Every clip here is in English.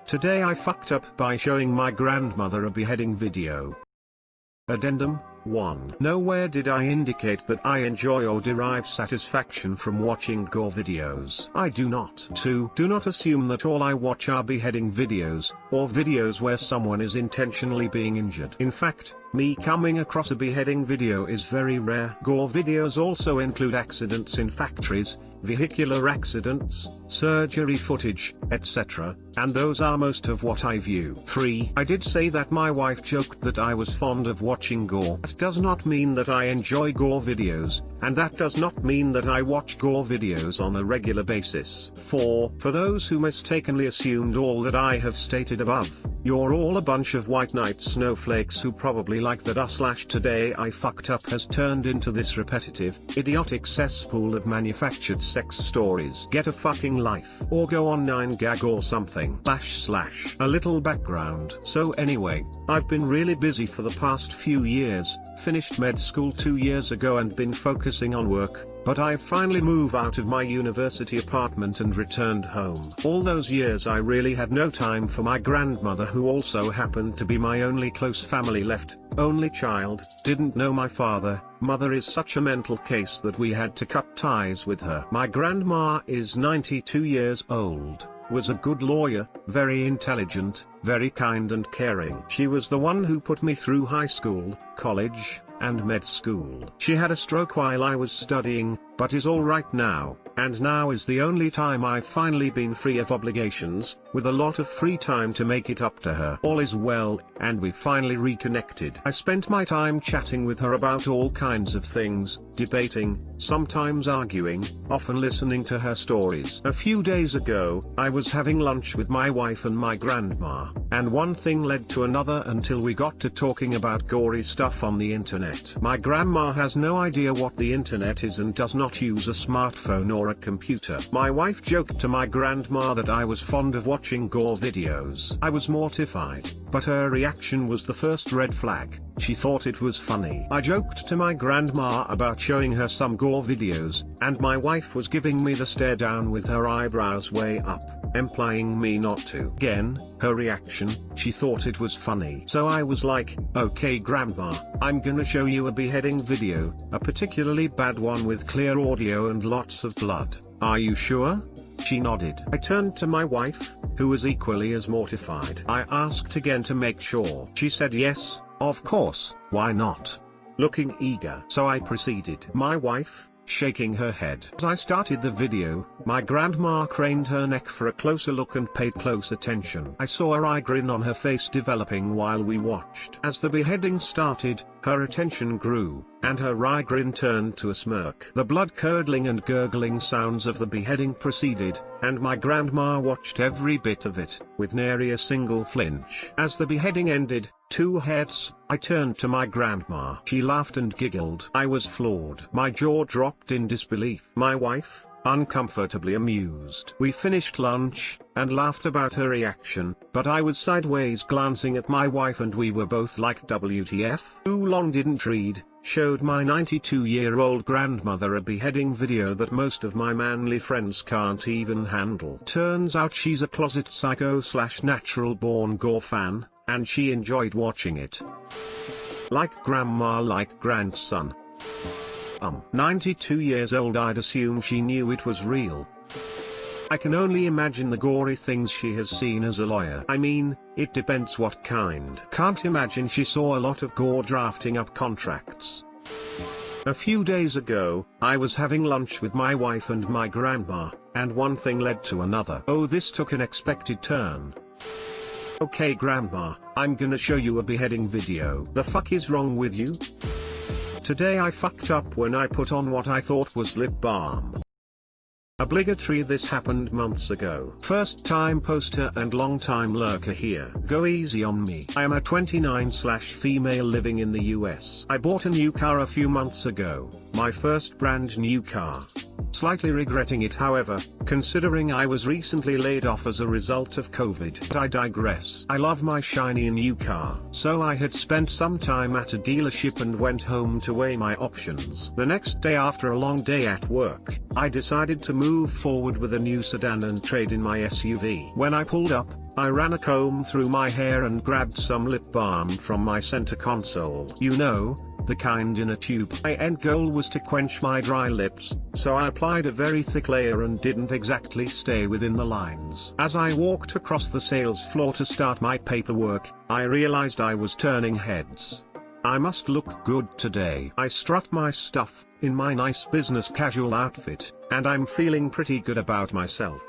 Today I fucked up by showing my grandmother a beheading video. Addendum 1. Nowhere did I indicate that I enjoy or derive satisfaction from watching gore videos. I do not. 2. Do not assume that all I watch are beheading videos, or videos where someone is intentionally being injured. In fact, me coming across a beheading video is very rare. Gore videos also include accidents in factories, vehicular accidents, surgery footage, etc., and those are most of what I view. 3. I did say that my wife joked that I was fond of watching gore. That does not mean that I enjoy gore videos, and that does not mean that I watch gore videos on a regular basis. 4. For those who mistakenly assumed all that I have stated above, you're all a bunch of white knight snowflakes who probably like that today I fucked up has turned into this repetitive, idiotic cesspool of manufactured sex stories. Get a fucking life. Or go on 9gag or something. / A little background. So anyway, I've been really busy for the past few years, finished med school 2 years ago and been focusing on work. But I finally moved out of my university apartment and returned home. All those years I really had no time for my grandmother, who also happened to be my only close family left, only child, didn't know my father. Mother is such a mental case that we had to cut ties with her. My grandma is 92 years old, was a good lawyer, very intelligent, very kind and caring. She was the one who put me through high school, college, and med school. She had a stroke while I was studying, but is all right now, and now is the only time I've finally been free of obligations, with a lot of free time to make it up to her. All is well, and we finally reconnected. I spent my time chatting with her about all kinds of things, debating, sometimes arguing, often listening to her stories. A few days ago, I was having lunch with my wife and my grandma, and one thing led to another until we got to talking about gory stuff on the internet. My grandma has no idea what the internet is and does not use a smartphone or a computer. My wife joked to my grandma that I was fond of watching gore videos. I was mortified, but her reaction was the first red flag. She thought it was funny. I joked to my grandma about showing her some gore videos, and my wife was giving me the stare down with her eyebrows way up, implying me not to. Again, her reaction, she thought it was funny. So I was like, okay grandma, I'm gonna show you a beheading video, a particularly bad one with clear audio and lots of blood. Are you sure? She nodded. I turned to my wife, who was equally as mortified. I asked again to make sure. She said yes, of course, why not? Looking eager. So I proceeded. My wife, shaking her head. As I started the video, my grandma craned her neck for a closer look and paid close attention. I saw a wry grin on her face developing while we watched. As the beheading started, her attention grew, and her wry grin turned to a smirk. The blood-curdling and gurgling sounds of the beheading proceeded, and my grandma watched every bit of it, with nary a single flinch. As the beheading ended, 2 heads, I turned to my grandma. She laughed and giggled. I was floored. My jaw dropped in disbelief. My wife, uncomfortably amused. We finished lunch, and laughed about her reaction, but I was sideways glancing at my wife and we were both like WTF. Too long didn't read, showed my 92-year-old grandmother a beheading video that most of my manly friends can't even handle. Turns out she's a closet psycho / natural-born gore fan, and she enjoyed watching it. Like grandma, like grandson. 92 years old, I'd assume she knew it was real. I can only imagine the gory things she has seen as a lawyer. I mean, it depends what kind. Can't imagine she saw a lot of gore drafting up contracts. A few days ago, I was having lunch with my wife and my grandma, and one thing led to another. Oh, this took an unexpected turn. Okay grandma, I'm gonna show you a beheading video. The fuck is wrong with you? Today I fucked up when I put on what I thought was lip balm. Obligatory. This happened months ago. First time poster and long time lurker here. Go easy on me. I am a 29/female living in the US. I bought a new car a few months ago, my first brand new car. Slightly regretting it, however, considering I was recently laid off as a result of COVID. But I digress. I love my shiny new car. So I had spent some time at a dealership and went home to weigh my options. The next day, after a long day at work, I decided to move forward with a new sedan and trade in my SUV. When I pulled up, I ran a comb through my hair and grabbed some lip balm from my center console. You know, the kind in a tube. My end goal was to quench my dry lips, so I applied a very thick layer and didn't exactly stay within the lines. As I walked across the sales floor to start my paperwork, I realized I was turning heads. I must look good today. I strut my stuff, in my nice business casual outfit, and I'm feeling pretty good about myself.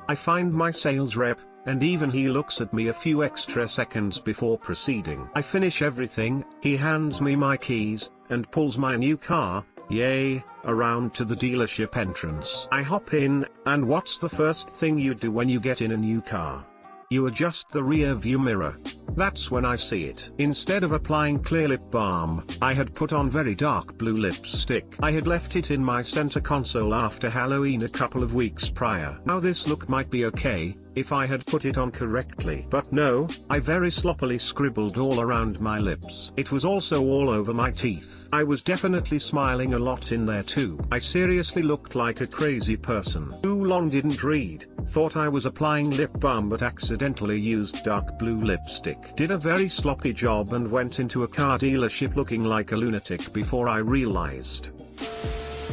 I find my sales rep, and even he looks at me a few extra seconds before proceeding. I finish everything, he hands me my keys, and pulls my new car, yay, around to the dealership entrance. I hop in, and what's the first thing you do when you get in a new car? You adjust the rear view mirror. That's when I see it. Instead of applying clear lip balm, I had put on very dark blue lipstick. I had left it in my center console after Halloween a couple of weeks prior. Now this look might be okay, if I had put it on correctly. But no, I very sloppily scribbled all around my lips. It was also all over my teeth. I was definitely smiling a lot in there too. I seriously looked like a crazy person. Too long didn't read, thought I was applying lip balm but accidentally used dark blue lipstick. Did a very sloppy job and went into a car dealership looking like a lunatic before I realized.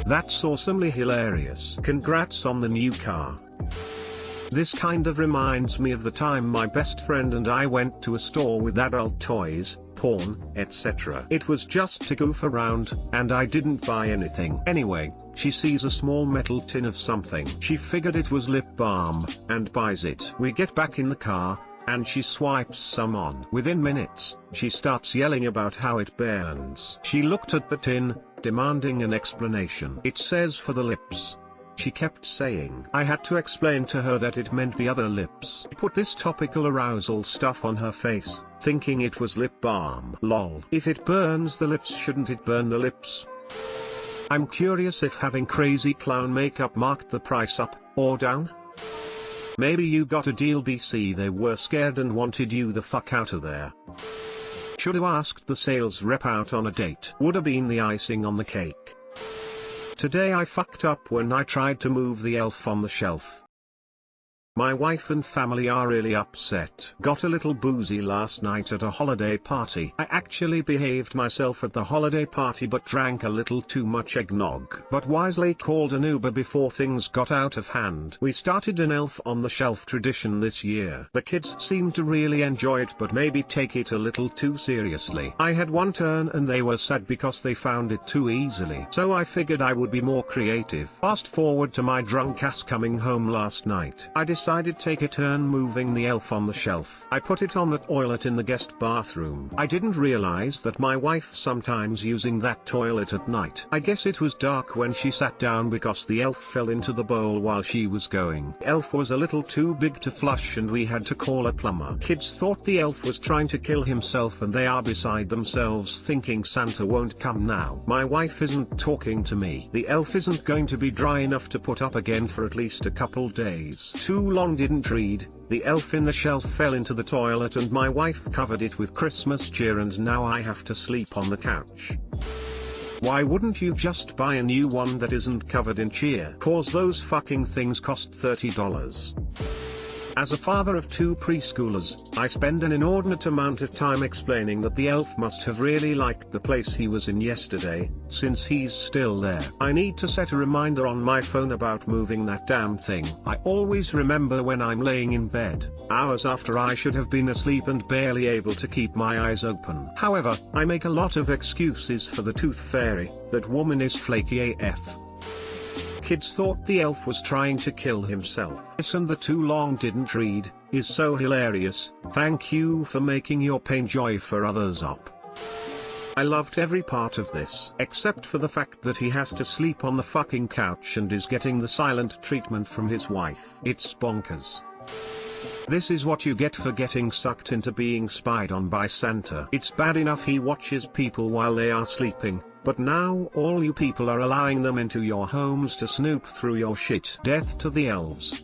That's awesomely hilarious. Congrats on the new car. This kind of reminds me of the time my best friend and I went to a store with adult toys, porn, etc. It was just to goof around, and I didn't buy anything. Anyway, she sees a small metal tin of something. She figured it was lip balm, and buys it. We get back in the car, and she swipes some on. Within minutes, she starts yelling about how it burns. She looked at the tin, demanding an explanation. It says for the lips. She kept saying. I had to explain to her that it meant the other lips. Put this topical arousal stuff on her face, thinking it was lip balm. Lol. If it burns the lips, shouldn't it burn the lips? I'm curious if having crazy clown makeup marked the price up, or down? Maybe you got a deal BC, they were scared and wanted you the fuck out of there. Should have asked the sales rep out on a date. Would have been the icing on the cake. Today I fucked up when I tried to move the elf on the shelf. My wife and family are really upset. Got a little boozy last night at a holiday party. I actually behaved myself at the holiday party but drank a little too much eggnog. But wisely called an Uber before things got out of hand. We started an elf on the shelf tradition this year. The kids seemed to really enjoy it but maybe take it a little too seriously. I had one turn and they were sad because they found it too easily. So I figured I would be more creative. Fast forward to my drunk ass coming home last night. I decided to take a turn moving the elf on the shelf. I put it on the toilet in the guest bathroom. I didn't realize that my wife sometimes using that toilet at night. I guess it was dark when she sat down because the elf fell into the bowl while she was going. Elf was a little too big to flush and we had to call a plumber. Kids thought the elf was trying to kill himself and they are beside themselves thinking Santa won't come now. My wife isn't talking to me. The elf isn't going to be dry enough to put up again for at least a couple days. Too long didn't read, the elf in the shelf fell into the toilet and my wife covered it with Christmas cheer and now I have to sleep on the couch. Why wouldn't you just buy a new one that isn't covered in cheer? Cause those fucking things cost $30. As a father of two preschoolers, I spend an inordinate amount of time explaining that the elf must have really liked the place he was in yesterday, since he's still there. I need to set a reminder on my phone about moving that damn thing. I always remember when I'm laying in bed, hours after I should have been asleep and barely able to keep my eyes open. However, I make a lot of excuses for the tooth fairy. That woman is flaky AF. Kids thought the elf was trying to kill himself. This and the too long didn't read is so hilarious. Thank you for making your pain joy for others up. I loved every part of this, except for the fact that he has to sleep on the fucking couch and is getting the silent treatment from his wife. It's bonkers. This is what you get for getting sucked into being spied on by Santa. It's bad enough he watches people while they are sleeping, but now all you people are allowing them into your homes to snoop through your shit. Death to the elves.